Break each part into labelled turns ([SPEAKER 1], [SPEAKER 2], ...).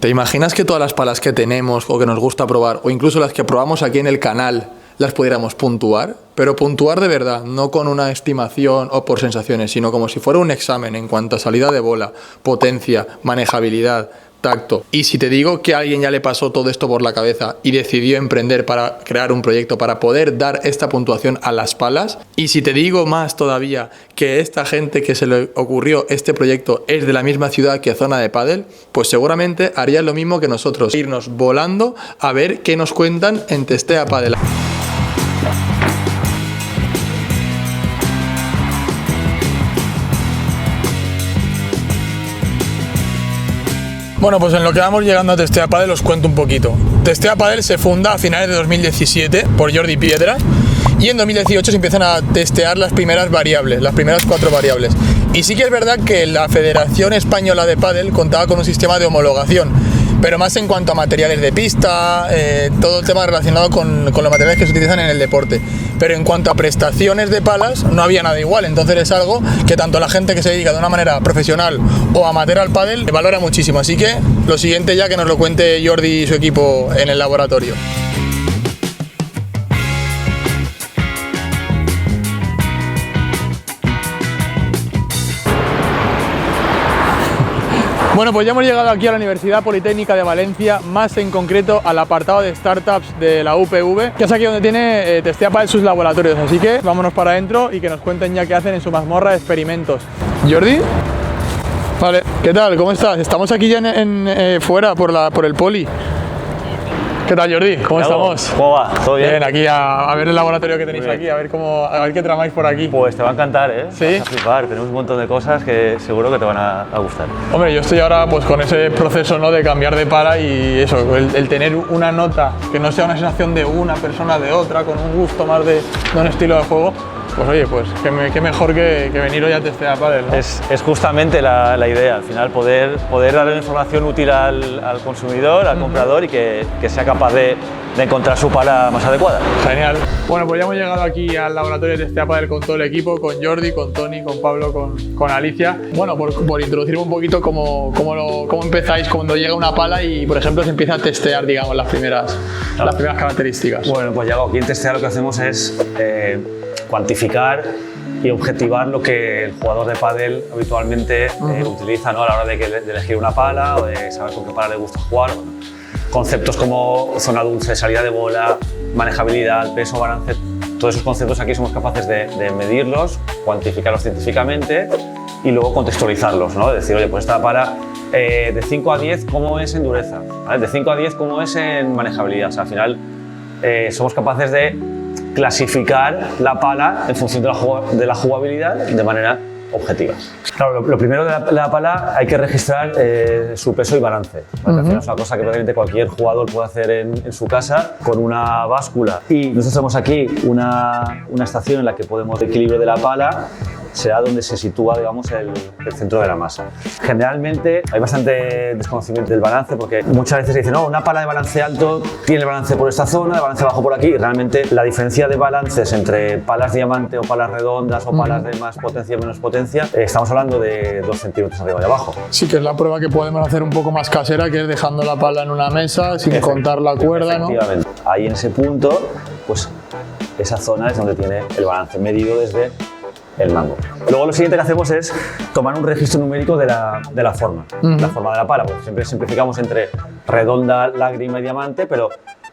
[SPEAKER 1] ¿Te imaginas que todas las palas que tenemos o que nos gusta probar, o incluso las que probamos aquí en el canal, las pudiéramos puntuar? Pero puntuar de verdad, no con una estimación o por sensaciones, sino como si fuera un examen en cuanto a salida de bola, potencia, manejabilidad, tacto. Y si te digo que a alguien ya le pasó todo esto por la cabeza y decidió emprender para crear un proyecto para poder dar esta puntuación a las palas, y si te digo más todavía que esta gente que se le ocurrió este proyecto es de la misma ciudad que Zona de Pádel, pues seguramente harían lo mismo que nosotros, irnos volando a ver qué nos cuentan en Testea Pádel. Bueno, pues en lo que vamos llegando a Testea Pádel os cuento un poquito. Testea Pádel se funda a finales de 2017 por Jordi Piedra y en 2018 se empiezan a testear las primeras variables, las primeras 4 variables. Y sí que es verdad que la Federación Española de Pádel contaba con un sistema de homologación, pero más en cuanto a materiales de pista, todo el tema relacionado con los materiales que se utilizan en el deporte. Pero en cuanto a prestaciones de palas, no había nada igual. Entonces es algo que tanto la gente que se dedica de una manera profesional o amateur al pádel valora muchísimo. Así que lo siguiente ya que nos lo cuente Jordi y su equipo en el laboratorio. Bueno, pues ya hemos llegado aquí a la Universidad Politécnica de Valencia, más en concreto al apartado de startups de la UPV, que es aquí donde tiene Testea Pádel sus laboratorios. Así que vámonos para adentro y que nos cuenten ya qué hacen en su mazmorra de experimentos. ¿Jordi? Vale, ¿qué tal? ¿Cómo estás? Estamos aquí ya fuera por el Poli. ¿Qué tal, Jordi? ¿Cómo estamos?
[SPEAKER 2] ¿Cómo va? ¿Todo bien?
[SPEAKER 1] Bien, aquí a ver el laboratorio que tenéis aquí, a ver qué tramáis por aquí.
[SPEAKER 2] Pues te va a encantar, ¿eh?
[SPEAKER 1] ¿Sí?
[SPEAKER 2] Vas a flipar, tenemos un montón de cosas que seguro que te van a gustar.
[SPEAKER 1] Hombre, yo estoy ahora pues con ese proceso, ¿no?, de cambiar de pala y eso, el tener una nota que no sea una sensación de una persona de otra, con un gusto más de un estilo de juego. Pues oye, pues qué mejor que venir hoy a Testea Pádel, ¿no?
[SPEAKER 2] Es justamente la idea, al final poder darle información útil al consumidor, al comprador y que sea capaz de encontrar su pala más adecuada.
[SPEAKER 1] Genial. Bueno, pues ya hemos llegado aquí al laboratorio de Testea Pádel con todo el equipo, con Jordi, con Toni, con Pablo, con Alicia. Bueno, por introducirme un poquito cómo empezáis cuando llega una pala y, por ejemplo, se empieza a testear, digamos, las primeras características.
[SPEAKER 2] Bueno, pues ya aquí en Testea lo que hacemos es cuantificar y objetivar lo que el jugador de pádel habitualmente utiliza, ¿no?, a la hora de elegir una pala o de saber con qué pala le gusta jugar. Bueno, conceptos como zona dulce, salida de bola, manejabilidad, peso, balance, todos esos conceptos aquí somos capaces de medirlos, cuantificarlos científicamente y luego contextualizarlos, ¿no? Decir, oye, pues esta pala de 5 a 10, ¿cómo es en dureza? ¿Vale? De 5 a 10, ¿cómo es en manejabilidad? O sea, al final somos capaces de clasificar la pala en función de la jugabilidad de manera objetiva. Claro, lo primero de la pala hay que registrar su peso y balance. Al final es una cosa que probablemente cualquier jugador puede hacer en su casa con una báscula. Y nosotros tenemos aquí una estación en la que podemos el equilibrio de la pala será donde se sitúa, digamos, el centro de la masa. Generalmente hay bastante desconocimiento del balance porque muchas veces se dice, no, una pala de balance alto tiene el balance por esta zona, de balance bajo por aquí, y realmente la diferencia de balances entre palas diamante o palas redondas o palas de más potencia o menos potencia, estamos hablando de 2 centímetros arriba y abajo.
[SPEAKER 1] Sí, que es la prueba que podemos hacer un poco más casera, que es dejando la pala en una mesa sin contar la cuerda, ¿no?
[SPEAKER 2] Efectivamente. Ahí en ese punto, pues esa zona es donde tiene el balance medido desde el mango. Luego lo siguiente que hacemos es tomar un registro numérico de la forma, la forma de la pala, porque siempre simplificamos entre redonda, lágrima y diamante, pero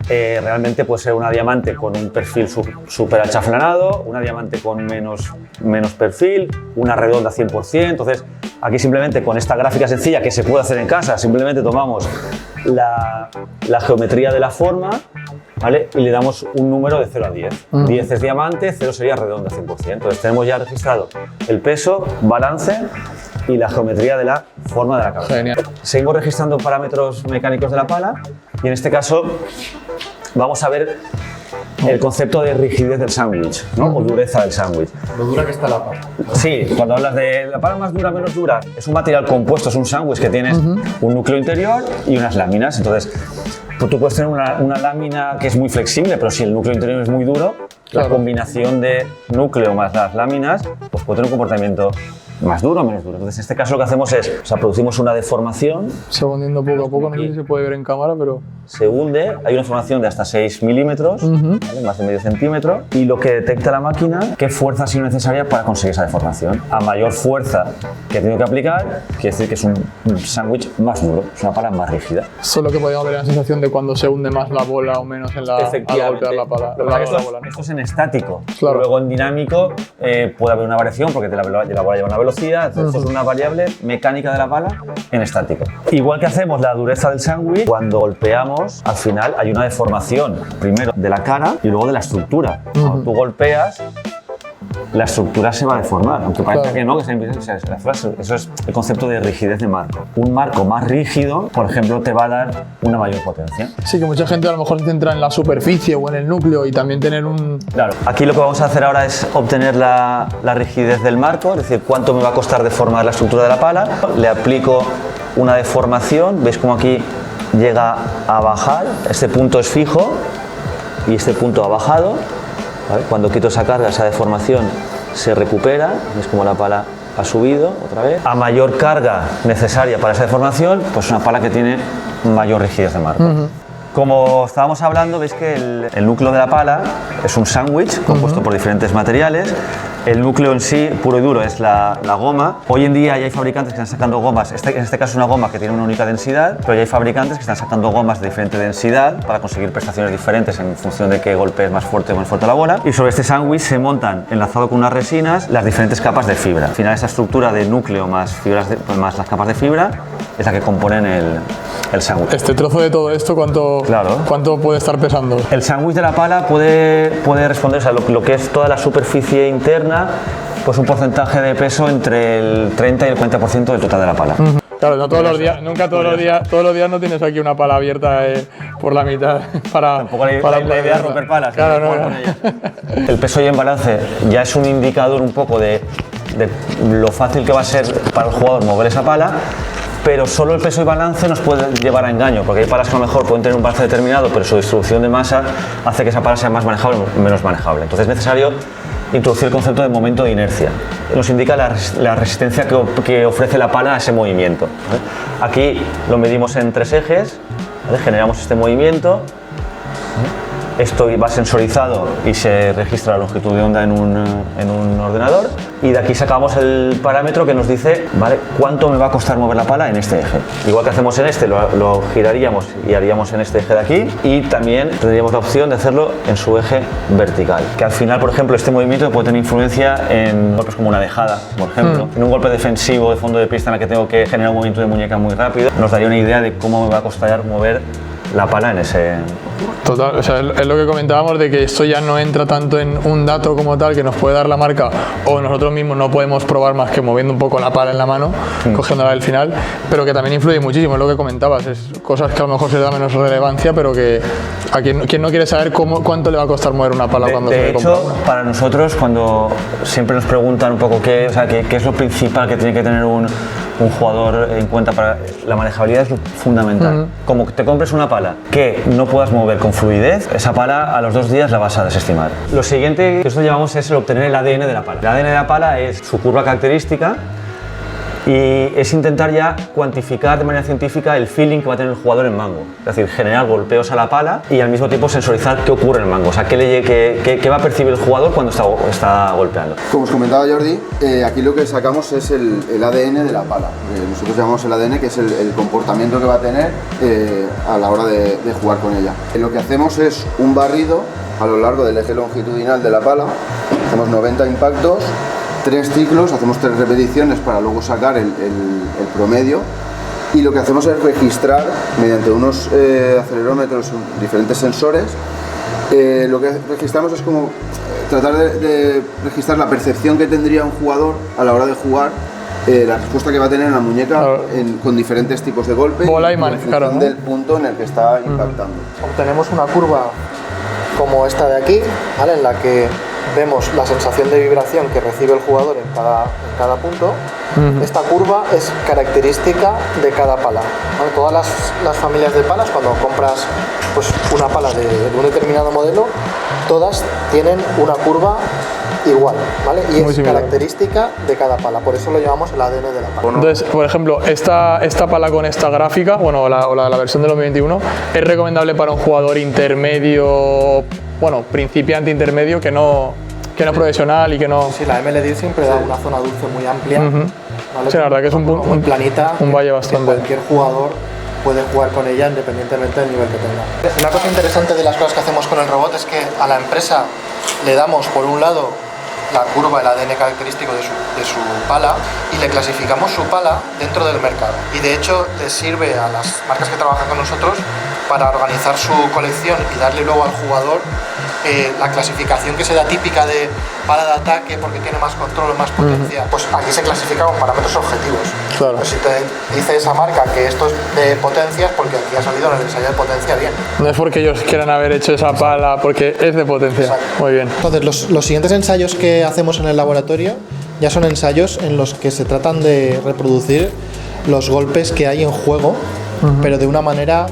[SPEAKER 2] realmente puede ser una diamante con un perfil súper achaflanado, una diamante con menos perfil, una redonda 100%. Entonces aquí simplemente con esta gráfica sencilla que se puede hacer en casa, simplemente tomamos la geometría de la forma, ¿vale?, y le damos un número de 0 a 10. 10 es diamante, 0 sería redonda 100%. Entonces tenemos ya registrado el peso, balance y la geometría de la forma de la cabeza.
[SPEAKER 1] Genial.
[SPEAKER 2] Seguimos registrando parámetros mecánicos de la pala y en este caso vamos a ver el concepto de rigidez del sándwich, ¿no?, o dureza del sándwich.
[SPEAKER 3] Lo dura que está la pala.
[SPEAKER 2] Sí, cuando hablas de la pala más dura, menos dura, es un material compuesto, es un sándwich que tienes un núcleo interior y unas láminas. Entonces, pues tú puedes tener una lámina que es muy flexible, pero si el núcleo interior es muy duro, la combinación de núcleo más las láminas pues puede tener un comportamiento más duro o menos duro. Entonces, en este caso lo que hacemos es, o sea, producimos una deformación.
[SPEAKER 1] Se va hundiendo poco a poco, no sé si se puede ver en cámara, pero...
[SPEAKER 2] Se hunde, hay una deformación de hasta 6 milímetros, ¿vale? Más de medio centímetro, y lo que detecta la máquina, qué fuerza ha sido necesaria para conseguir esa deformación. A mayor fuerza que he tenido que aplicar, quiere decir que es un sándwich más duro, es una pala más rígida.
[SPEAKER 1] Solo que podemos ver la sensación de cuando se hunde más la bola o menos en la, al golpear la pala.
[SPEAKER 2] Esto es en estático.
[SPEAKER 1] Claro.
[SPEAKER 2] Luego en dinámico puede haber una variación porque la bola lleva una velocidad, entonces es una variable mecánica de la pala en estático. Igual que hacemos la dureza del sándwich, cuando golpeamos, al final hay una deformación, primero de la cara y luego de la estructura. Cuando tú golpeas, la estructura se va a deformar, aunque parezca que no, que eso es el concepto de rigidez de marco. Un marco más rígido, por ejemplo, te va a dar una mayor potencia.
[SPEAKER 1] Sí, que mucha gente a lo mejor se centra en la superficie o en el núcleo y también tener un...
[SPEAKER 2] Claro, aquí lo que vamos a hacer ahora es obtener la rigidez del marco, es decir, cuánto me va a costar deformar la estructura de la pala. Le aplico una deformación, veis como aquí llega a bajar, este punto es fijo y este punto ha bajado. ¿Vale? Cuando quito esa carga, esa deformación se recupera, es como la pala ha subido otra vez. A mayor carga necesaria para esa deformación, pues una pala que tiene mayor rigidez de marco. Como estábamos hablando, veis que el núcleo de la pala es un sándwich compuesto por diferentes materiales. El núcleo en sí, puro y duro, es la goma. Hoy en día ya hay fabricantes que están sacando gomas, en este caso es una goma que tiene una única densidad, pero ya hay fabricantes que están sacando gomas de diferente densidad para conseguir prestaciones diferentes en función de qué golpe es más fuerte o menos fuerte la bola. Y sobre este sándwich se montan, enlazado con unas resinas, las diferentes capas de fibra. Al final esa estructura de núcleo más las capas de fibra es la que componen el sándwich.
[SPEAKER 1] Este trozo de todo esto, ¿cuánto puede estar pesando?
[SPEAKER 2] El sándwich de la pala puede responder, o sea, lo que es toda la superficie interna, pues un porcentaje de peso entre el 30 y el 40% del total de la pala.
[SPEAKER 1] Claro, no todos los días, nunca todos los días no tienes aquí una pala abierta por la mitad para...
[SPEAKER 2] Tampoco la idea es romper palas.
[SPEAKER 1] Claro, no.
[SPEAKER 2] El peso y en balance ya es un indicador un poco de lo fácil que va a ser para el jugador mover esa pala, pero solo el peso y balance nos puede llevar a engaño, porque hay palas que a lo mejor pueden tener un balance determinado, pero su distribución de masa hace que esa pala sea más manejable o menos manejable. Entonces es necesario introducir el concepto de momento de inercia. Nos indica la resistencia que ofrece la pala a ese movimiento. Aquí lo medimos en 3 ejes, ¿vale? Generamos este movimiento. Esto va sensorizado y se registra la longitud de onda en un ordenador, y de aquí sacamos el parámetro que nos dice, ¿vale?, cuánto me va a costar mover la pala en este eje. Igual que hacemos en este, lo giraríamos y haríamos en este eje de aquí, y también tendríamos la opción de hacerlo en su eje vertical, que al final, por ejemplo, este movimiento puede tener influencia en golpes como una dejada, por ejemplo, en un golpe defensivo de fondo de pista en el que tengo que generar un movimiento de muñeca muy rápido, nos daría una idea de cómo me va a costar mover la pala en ese...
[SPEAKER 1] Total, o sea, es lo que comentábamos de que esto ya no entra tanto en un dato como tal que nos puede dar la marca, o nosotros mismos no podemos probar más que moviendo un poco la pala en la mano, cogiéndola del final, pero que también influye muchísimo, es lo que comentabas, es cosas que a lo mejor se le da menos relevancia, pero que a quien no quiere saber cuánto le va a costar mover una pala cuando se le compra una.
[SPEAKER 2] De hecho, para nosotros, cuando siempre nos preguntan un poco qué es lo principal que tiene que tener un jugador en cuenta para la manejabilidad, es fundamental. Como que te compres una pala que no puedas mover con fluidez, esa pala a los 2 días la vas a desestimar. Lo siguiente que nosotros llamamos es el obtener el ADN de la pala. El ADN de la pala es su curva característica y es intentar ya cuantificar de manera científica el feeling que va a tener el jugador en mango. Es decir, generar golpeos a la pala y al mismo tiempo sensorizar qué ocurre en el mango. O sea, qué va a percibir el jugador cuando está golpeando.
[SPEAKER 3] Como os comentaba Jordi, aquí lo que sacamos es el ADN de la pala. Nosotros llamamos el ADN, que es el comportamiento que va a tener a la hora de jugar con ella. Lo que hacemos es un barrido a lo largo del eje longitudinal de la pala. Hacemos 90 impactos, 3 ciclos, hacemos 3 repeticiones para luego sacar el promedio, y lo que hacemos es registrar mediante unos acelerómetros, diferentes sensores. Lo que registramos es como tratar de registrar la percepción que tendría un jugador a la hora de jugar, la respuesta que va a tener en la muñeca, claro, con diferentes tipos de golpe,
[SPEAKER 1] bola y
[SPEAKER 3] en función del punto en el que está impactando.
[SPEAKER 4] Obtenemos una curva como esta de aquí, ¿vale?, en la que vemos la sensación de vibración que recibe el jugador en cada punto. Esta curva es característica de cada pala. ¿Vale? Todas las familias de palas, cuando compras pues, una pala de un determinado modelo, todas tienen una curva igual, ¿vale? Y es característica de cada pala, por eso lo llamamos el ADN de la pala.
[SPEAKER 1] Entonces, por ejemplo, esta pala con esta gráfica, bueno, la versión del 2021, ¿es recomendable para un jugador intermedio, bueno, principiante intermedio, que no profesional y que no...?
[SPEAKER 4] Sí, la MLD siempre da una zona dulce muy amplia. ¿Vale?
[SPEAKER 1] Sí, la verdad que es
[SPEAKER 4] muy planita,
[SPEAKER 1] un valle bastante.
[SPEAKER 4] Cualquier jugador puede jugar con ella independientemente del nivel que tenga. Una cosa interesante de las cosas que hacemos con el robot es que a la empresa le damos, por un lado, la curva, el ADN característico de su pala, y le clasificamos su pala dentro del mercado. Y de hecho les sirve a las marcas que trabajan con nosotros para organizar su colección y darle luego al jugador la clasificación que se da típica de pala de ataque porque tiene más control o más potencia. Pues aquí se clasifica con parámetros objetivos.
[SPEAKER 1] Claro.
[SPEAKER 4] Pues si te dice esa marca que esto es de potencias, porque aquí ha salido en el ensayo de potencia bien.
[SPEAKER 1] No es porque ellos quieran haber hecho esa pala, porque es de potencia.
[SPEAKER 4] Exacto.
[SPEAKER 1] Muy bien.
[SPEAKER 4] Entonces, los siguientes ensayos que hacemos en el laboratorio ya son ensayos en los que se tratan de reproducir los golpes que hay en juego, pero de una manera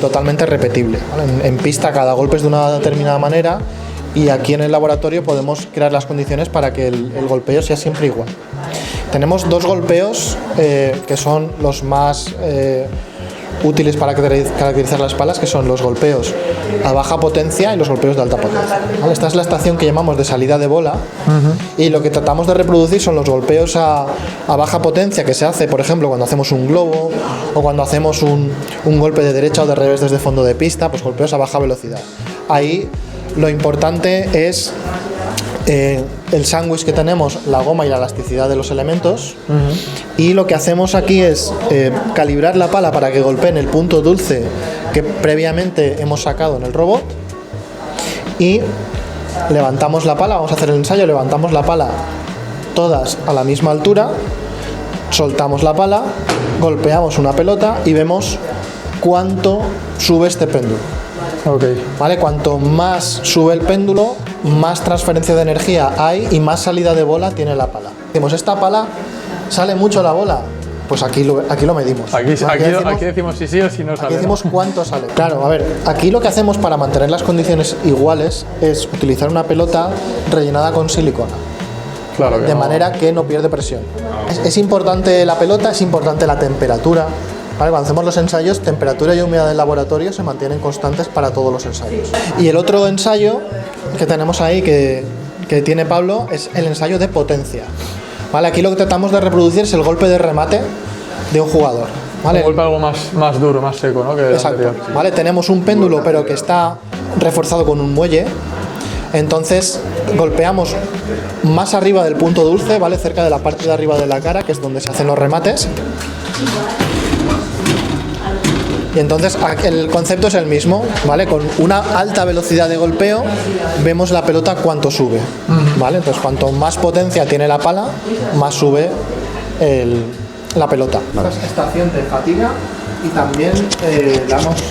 [SPEAKER 4] totalmente repetible, ¿vale? En pista cada golpe es de una determinada manera, y aquí en el laboratorio podemos crear las condiciones para que el golpeo sea siempre igual. Tenemos dos golpeos que son los más útiles para caracterizar las palas, que son los golpeos a baja potencia y los golpeos de alta potencia. ¿Vale? Esta es la estación que llamamos de salida de bola, y lo que tratamos de reproducir son los golpeos a baja potencia que se hace, por ejemplo, cuando hacemos un globo o cuando hacemos un golpe de derecha o de revés desde fondo de pista, pues golpeos a baja velocidad. Ahí lo importante es el sándwich que tenemos, la goma y la elasticidad de los elementos, y lo que hacemos aquí es calibrar la pala para que golpee en el punto dulce que previamente hemos sacado en el robot, y levantamos la pala, vamos a hacer el ensayo, levantamos la pala todas a la misma altura, soltamos la pala, golpeamos una pelota y vemos cuánto sube este péndulo.
[SPEAKER 1] Okay.
[SPEAKER 4] ¿Vale? Cuanto más sube el péndulo, más transferencia de energía hay y más salida de bola tiene la pala. Decimos, esta pala sale mucho la bola, pues aquí lo medimos.
[SPEAKER 1] Aquí decimos si sí o si no sale.
[SPEAKER 4] Aquí decimos cuánto sale. Claro, a ver, aquí lo que hacemos para mantener las condiciones iguales es utilizar una pelota rellenada con silicona.
[SPEAKER 1] Claro que
[SPEAKER 4] de manera que no pierde presión. Es importante la pelota, es importante la temperatura. ¿Vale? Cuando hacemos los ensayos, temperatura y humedad del laboratorio se mantienen constantes para todos los ensayos. Y el otro ensayo que tenemos ahí, que tiene Pablo, es el ensayo de potencia. ¿Vale? Aquí lo que tratamos de reproducir es el golpe de remate de un jugador. ¿Vale?
[SPEAKER 1] Un golpe algo más duro, más seco, ¿no? Que
[SPEAKER 4] exacto. ¿Vale? Tenemos un péndulo, pero que está reforzado con un muelle. Entonces golpeamos más arriba del punto dulce, ¿vale? Cerca de la parte de arriba de la cara, que es donde se hacen los remates. Y entonces el concepto es el mismo, ¿vale? Con una alta velocidad de golpeo vemos la pelota cuánto sube, ¿vale? Entonces cuanto más potencia tiene la pala, más sube la pelota. Esta es estación de fatiga, y también la hemos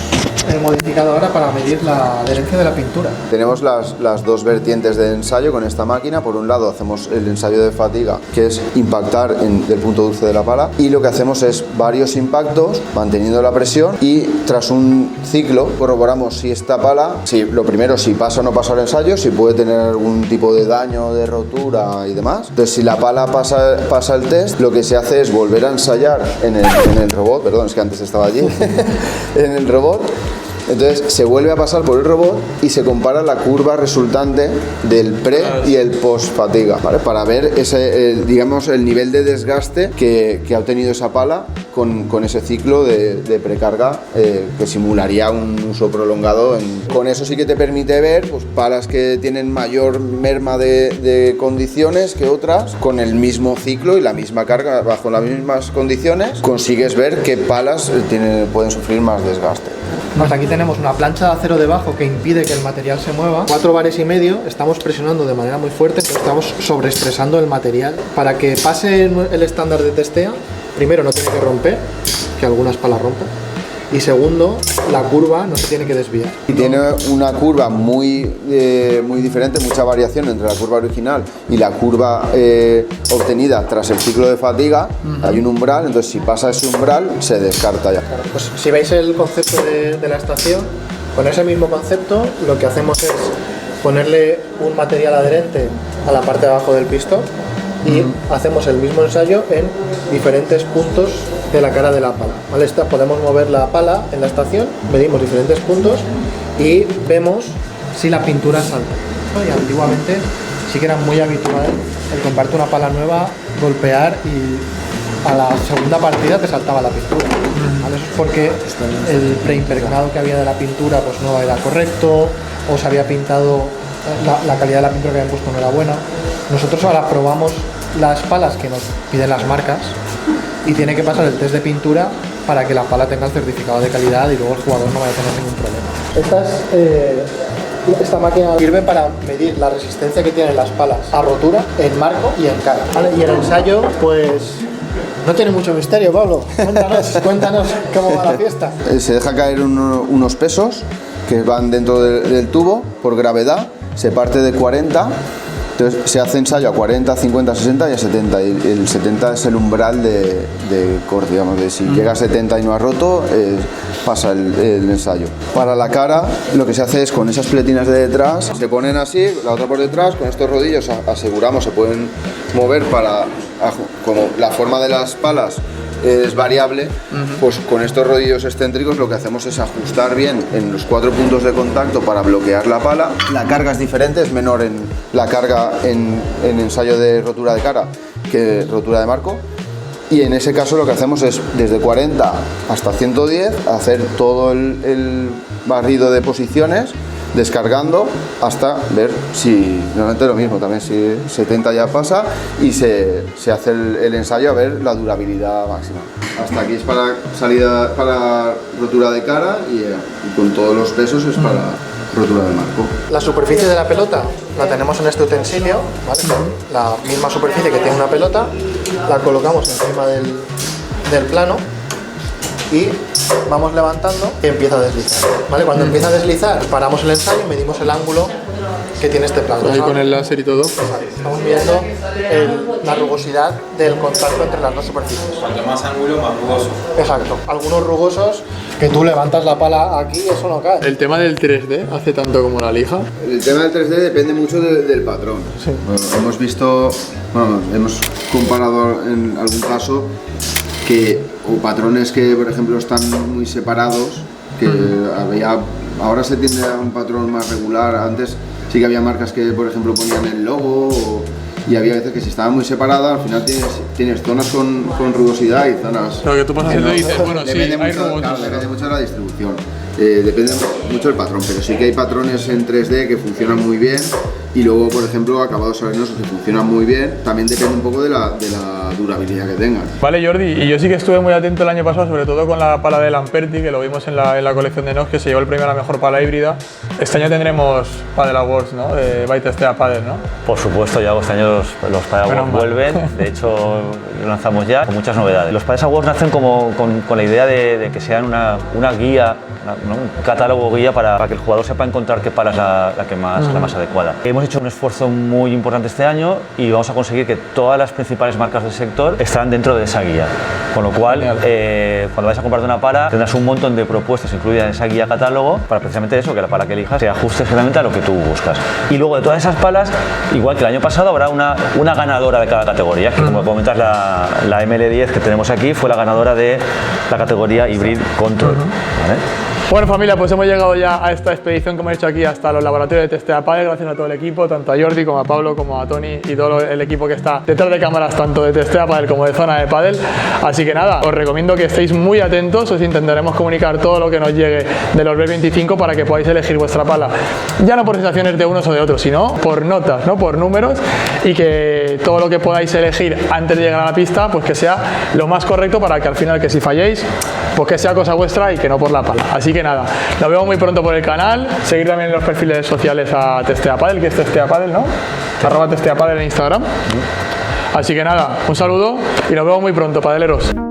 [SPEAKER 4] modificado ahora para medir la adherencia de la pintura.
[SPEAKER 3] Tenemos las dos vertientes de ensayo con esta máquina. Por un lado hacemos el ensayo de fatiga, que es impactar del punto dulce de la pala, y lo que hacemos es varios impactos manteniendo la presión, y tras un ciclo corroboramos si esta pala, lo primero, si pasa o no pasa el ensayo, si puede tener algún tipo de daño, de rotura y demás. Entonces, si la pala pasa el test, lo que se hace es volver a ensayar en el robot, perdón, es que antes estaba allí, en el robot. Entonces se vuelve a pasar por el robot y se compara la curva resultante del pre y el post fatiga, ¿vale? Para ver digamos, el nivel de desgaste que ha obtenido esa pala con ese ciclo de precarga que simularía un uso prolongado. Con eso sí que te permite ver, pues, palas que tienen mayor merma de condiciones que otras, con el mismo ciclo y la misma carga bajo las mismas condiciones, consigues ver qué palas pueden sufrir más desgaste.
[SPEAKER 4] Pues aquí tenemos una plancha de acero debajo que impide que el material se mueva. 4 bares y medio, estamos presionando de manera muy fuerte, pero estamos sobreestresando el material. Para que pase el estándar de testea, primero no tiene que romper, que algunas palas rompen, Y segundo, la curva no se tiene que desviar.
[SPEAKER 3] Y tiene una curva muy diferente, mucha variación entre la curva original y la curva obtenida tras el ciclo de fatiga. Hay un umbral, entonces si pasa ese umbral se descarta ya.
[SPEAKER 4] Claro, pues si veis el concepto de la estación, con ese mismo concepto lo que hacemos es ponerle un material adherente a la parte de abajo del pistón y hacemos el mismo ensayo en diferentes puntos de la cara de la pala. ¿Vale? Podemos mover la pala en la estación, medimos diferentes puntos y vemos si la pintura salta. Y antiguamente sí que era muy habitual el comprarte una pala nueva, golpear y a la segunda partida te saltaba la pintura. ¿Vale? Eso es porque el preimpregnado que había de la pintura pues no era correcto o se había pintado, la calidad de la pintura que habían puesto no era buena. Nosotros ahora probamos las palas que nos piden las marcas y tiene que pasar el test de pintura para que la pala tenga el certificado de calidad y luego el jugador no vaya a tener ningún problema. Esta máquina sirve para medir la resistencia que tienen las palas a rotura en marco y en cara. ¿Vale? Y el ensayo, pues no tiene mucho misterio, Pablo. Cuéntanos cómo va la fiesta.
[SPEAKER 3] Se deja caer unos pesos que van dentro del tubo por gravedad, se parte de 40. Entonces se hace ensayo a 40, 50, 60 y a 70. Y el 70 es el umbral de corte, digamos, de si llega a 70 y no ha roto, pasa el ensayo. Para la cara, lo que se hace es con esas pletinas de detrás, se ponen así, la otra por detrás, con estos rodillos aseguramos, se pueden mover como la forma de las palas es variable, pues con estos rodillos excéntricos lo que hacemos es ajustar bien en los 4 puntos de contacto para bloquear la pala. La carga es diferente, es menor en la carga en ensayo de rotura de cara que rotura de marco, y en ese caso lo que hacemos es desde 40 hasta 110 hacer todo el barrido de posiciones, descargando hasta ver si, normalmente lo mismo, también si 70 ya pasa y se hace el ensayo a ver la durabilidad máxima. Hasta aquí es para salida, para rotura de cara y con todos los pesos es para rotura de marco.
[SPEAKER 4] La superficie de la pelota la tenemos en este utensilio, ¿vale? La misma superficie que tiene una pelota, la colocamos encima del plano y vamos levantando y empieza a deslizar, ¿vale? Cuando empieza a deslizar, paramos el ensayo y medimos el ángulo que tiene este plano.
[SPEAKER 1] Ahí con el láser y todo.
[SPEAKER 4] Estamos midiendo la rugosidad del contacto entre las dos superficies.
[SPEAKER 5] Cuanto más ángulo, más rugoso.
[SPEAKER 4] Exacto. Algunos rugosos que tú levantas la pala aquí y eso no cae.
[SPEAKER 1] El tema del 3D hace tanto como la lija.
[SPEAKER 3] El tema del 3D depende mucho del patrón.
[SPEAKER 4] Sí.
[SPEAKER 3] Bueno, hemos comparado en algún caso o patrones que por ejemplo están muy separados, que ahora se tiende a un patrón más regular. Antes sí que había marcas que por ejemplo ponían el logo y había veces que si estaban muy separadas, al final tienes zonas con rugosidad y zonas...
[SPEAKER 1] Lo que tú pasas haciendo dices, bueno, sí,
[SPEAKER 3] depende
[SPEAKER 1] hay
[SPEAKER 3] mucho,
[SPEAKER 1] robots.
[SPEAKER 3] claro, depende mucho de la distribución. Depende mucho del patrón, pero sí que hay patrones en 3D que funcionan muy bien y luego, por ejemplo, acabados arenosos que funcionan muy bien. También depende un poco de la durabilidad que tengan.
[SPEAKER 1] Vale, Jordi, y yo sí que estuve muy atento el año pasado, sobre todo con la pala de Lamperti, que lo vimos en la colección de NOS, que se llevó el premio a la mejor pala híbrida. Este año tendremos Padel Awards, ¿no? De By Testea Padel, ¿no?
[SPEAKER 2] Por supuesto, ya este año los Padel Awards vuelven. De hecho, lo lanzamos ya con muchas novedades. Los Padel Awards nacen con la idea de que sean una guía, un catálogo guía para que el jugador sepa encontrar qué pala es la más adecuada. Hemos hecho un esfuerzo muy importante este año y vamos a conseguir que todas las principales marcas del sector estarán dentro de esa guía. Con lo cual, cuando vais a comprarte una pala, tendrás un montón de propuestas incluidas en esa guía catálogo para precisamente eso, que la pala que elijas se ajuste exactamente a lo que tú buscas. Y luego de todas esas palas, igual que el año pasado, habrá una ganadora de cada categoría, que como comentas la ML10 que tenemos aquí fue la ganadora de la categoría Hybrid Control. ¿Vale?
[SPEAKER 1] Bueno, familia, pues hemos llegado ya a esta expedición que hemos hecho aquí hasta los laboratorios de Testea Padel, gracias a todo el equipo, tanto a Jordi como a Pablo como a Tony y todo el equipo que está detrás de cámaras, tanto de Testea Padel como de Zona de Padel. Así que nada, os recomiendo que estéis muy atentos, os intentaremos comunicar todo lo que nos llegue de los B25 para que podáis elegir vuestra pala, ya no por sensaciones de unos o de otros, sino por notas, ¿no? Por números, y que todo lo que podáis elegir antes de llegar a la pista, pues que sea lo más correcto para que al final, que si falléis, pues que sea cosa vuestra y que no por la pala. Así que nada, nos vemos muy pronto por el canal. Seguir también en los perfiles sociales a Testea Padel, que es Testea Padel, ¿no? @Testea Padel en Instagram. Así que nada, un saludo y nos vemos muy pronto, padeleros.